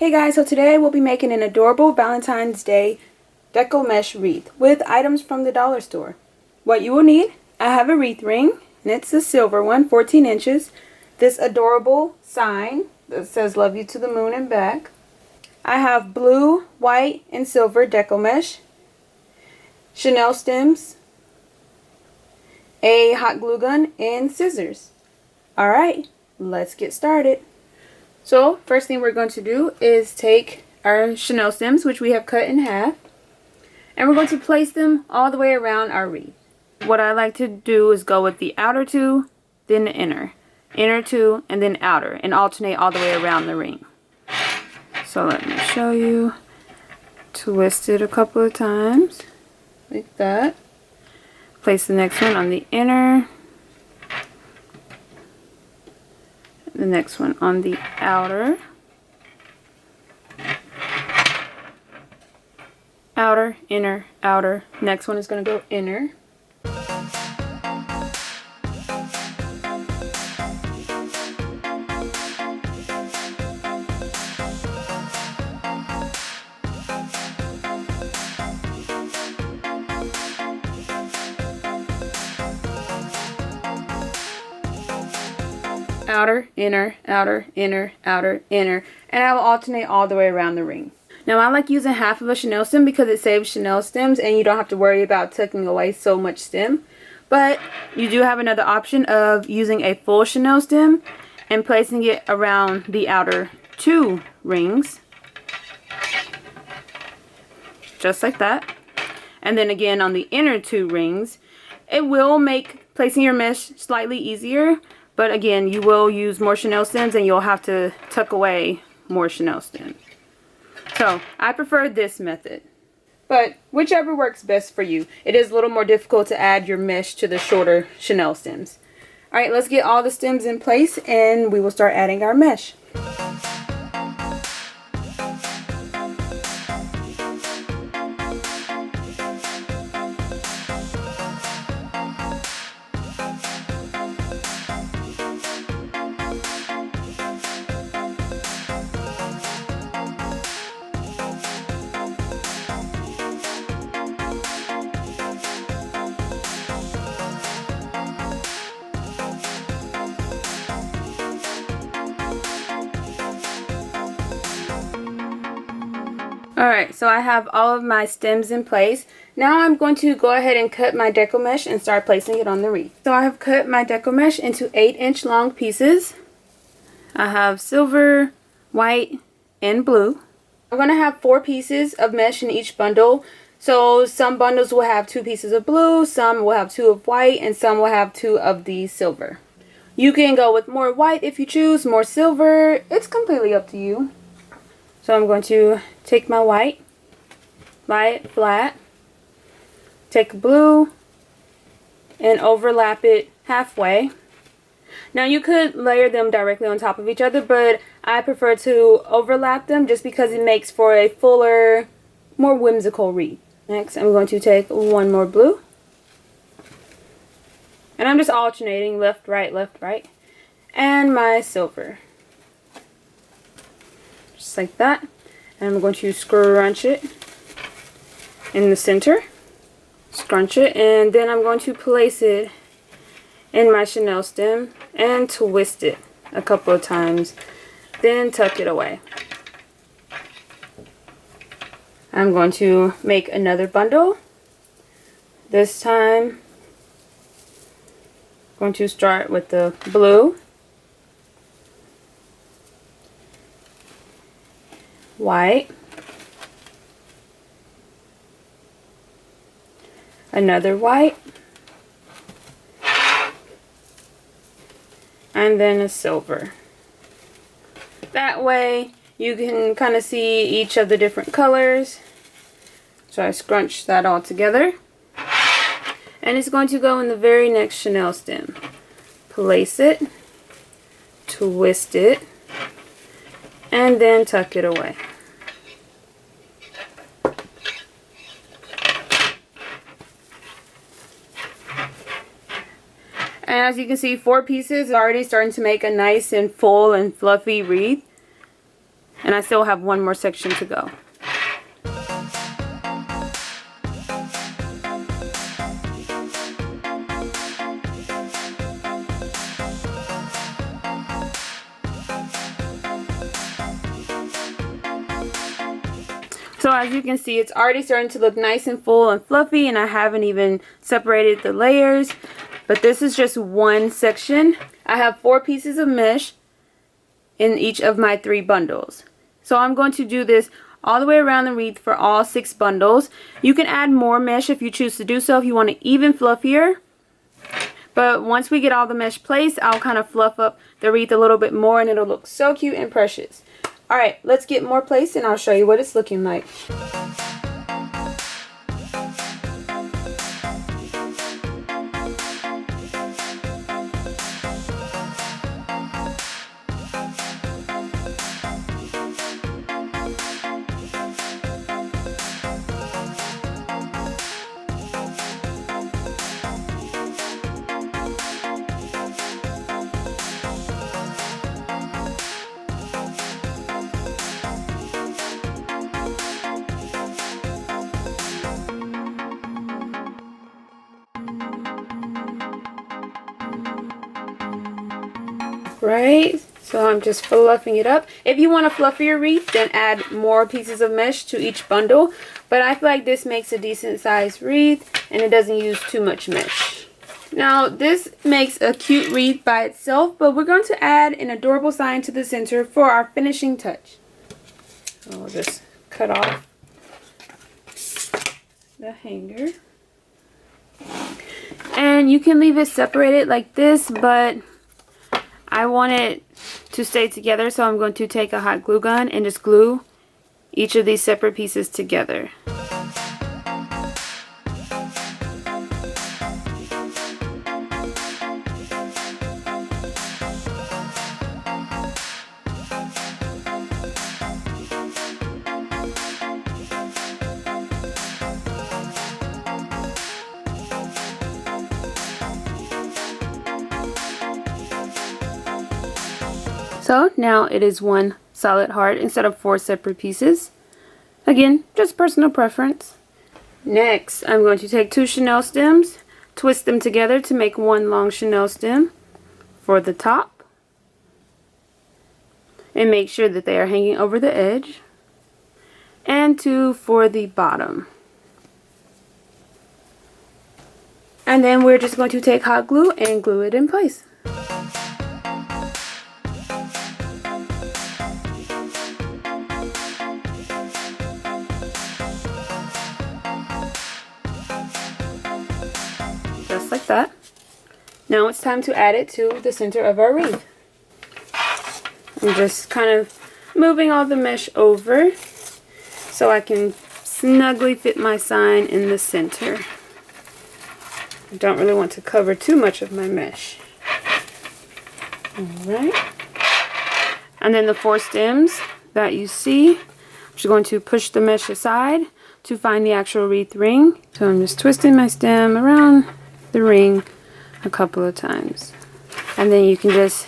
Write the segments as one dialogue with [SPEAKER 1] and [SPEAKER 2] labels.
[SPEAKER 1] Hey guys, so today we'll be making an adorable Valentine's Day Deco mesh wreath with items from the dollar store. What you will need, I have a wreath ring, and it's a silver one, 14 inches. This adorable sign that says love you to the moon and back. I have blue, white, and silver deco mesh, Chanel stems, a hot glue gun, and scissors. Alright, let's get started. So first thing we're going to do is take our Chanel stems, which we have cut in half, and we're going to place them all the way around our wreath. What I like to do is go with the outer two, then the inner two, and then outer, and alternate all the way around the ring. So let me show you. Twist it a couple of times like that. Place the next one on the inner, the next one on the outer, outer, inner, outer. Next one is going to go inner. Outer, inner, outer, inner, outer, inner, and I will alternate all the way around the ring. Now I like using half of a Chanel stem because it saves Chanel stems and you don't have to worry about tucking away so much stem. But you do have another option of using a full Chanel stem and placing it around the outer two rings. Just like that. And then again on the inner two rings. It will make placing your mesh slightly easier. But again, you will use more Chanel stems and you'll have to tuck away more Chanel stems. So, I prefer this method. But whichever works best for you. It is a little more difficult to add your mesh to the shorter Chanel stems. Alright, let's get all the stems in place and we will start adding our mesh. Alright, so I have all of my stems in place. Now I'm going to go ahead and cut my deco mesh and start placing it on the wreath. So I have cut my deco mesh into 8-inch long pieces. I have silver, white, and blue. I'm going to have 4 pieces of mesh in each bundle. So some bundles will have 2 pieces of blue, some will have 2 of white, and some will have 2 of the silver. You can go with more white if you choose, more silver. It's completely up to you. So I'm going to take my white, lie it flat, take blue, and overlap it halfway. Now you could layer them directly on top of each other, but I prefer to overlap them just because it makes for a fuller, more whimsical wreath. Next, I'm going to take one more blue. And I'm just alternating left, right, and my silver. Just like that. And I'm going to scrunch it in the center. Scrunch it, and then I'm going to place it in my Chanel stem and twist it a couple of times. Then tuck it away. I'm going to make another bundle. This time, I'm going to start with the blue, white, another white, and then a silver. That way you can kind of see each of the different colors. So I scrunch that all together. And it's going to go in the very next Chanel stem. Place it, twist it, and then tuck it away. And as you can see, 4 pieces are already starting to make a nice and full and fluffy wreath. And I still have one more section to go. So as you can see, it's already starting to look nice and full and fluffy, and I haven't even separated the layers. But this is just one section. I have 4 pieces of mesh in each of my 3 bundles. So I'm going to do this all the way around the wreath for all 6 bundles. You can add more mesh if you choose to do so, if you want it even fluffier. But once we get all the mesh placed, I'll kind of fluff up the wreath a little bit more, and it'll look so cute and precious. Alright, let's get more placed and I'll show you what it's looking like. Right, so I'm just fluffing it up. If you want a fluffier wreath, then add more pieces of mesh to each bundle. But I feel like this makes a decent sized wreath and it doesn't use too much mesh. Now this makes a cute wreath by itself, but we're going to add an adorable sign to the center for our finishing touch. So I'll just cut off the hanger. And you can leave it separated like this, but I want it to stay together, so I'm going to take a hot glue gun and just glue each of these separate pieces together. So now it is one solid heart instead of 4 separate pieces. Again, just personal preference. Next, I'm going to take 2 chenille stems, twist them together to make one long chenille stem for the top. And make sure that they are hanging over the edge. And 2 for the bottom. And then we're just going to take hot glue and glue it in place. Just like that. Now it's time to add it to the center of our wreath. I'm just kind of moving all the mesh over so I can snugly fit my sign in the center. I don't really want to cover too much of my mesh. Alright. And then the 4 stems that you see, I'm just going to push the mesh aside to find the actual wreath ring. So I'm just twisting my stem around the ring a couple of times. And then you can just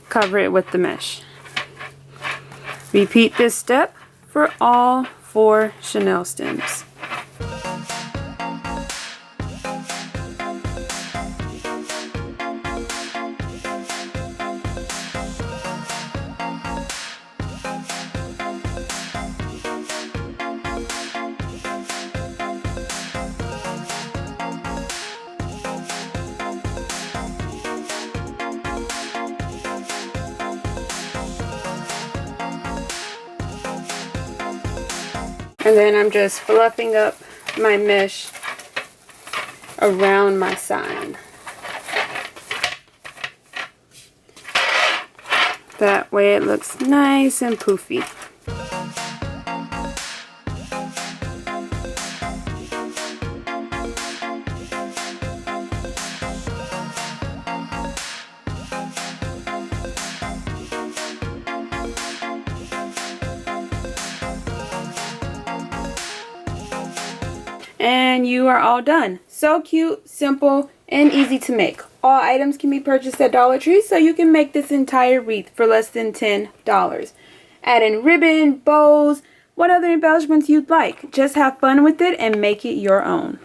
[SPEAKER 1] cover it with the mesh. Repeat this step for all 4 chenille stems. And then I'm just fluffing up my mesh around my sign. That way it looks nice and poofy. And you are all done. So cute, simple, and easy to make. All items can be purchased at Dollar Tree, so you can make this entire wreath for less than $10. add in ribbon, bows, what other embellishments you'd like. Just have fun with it and make it your own.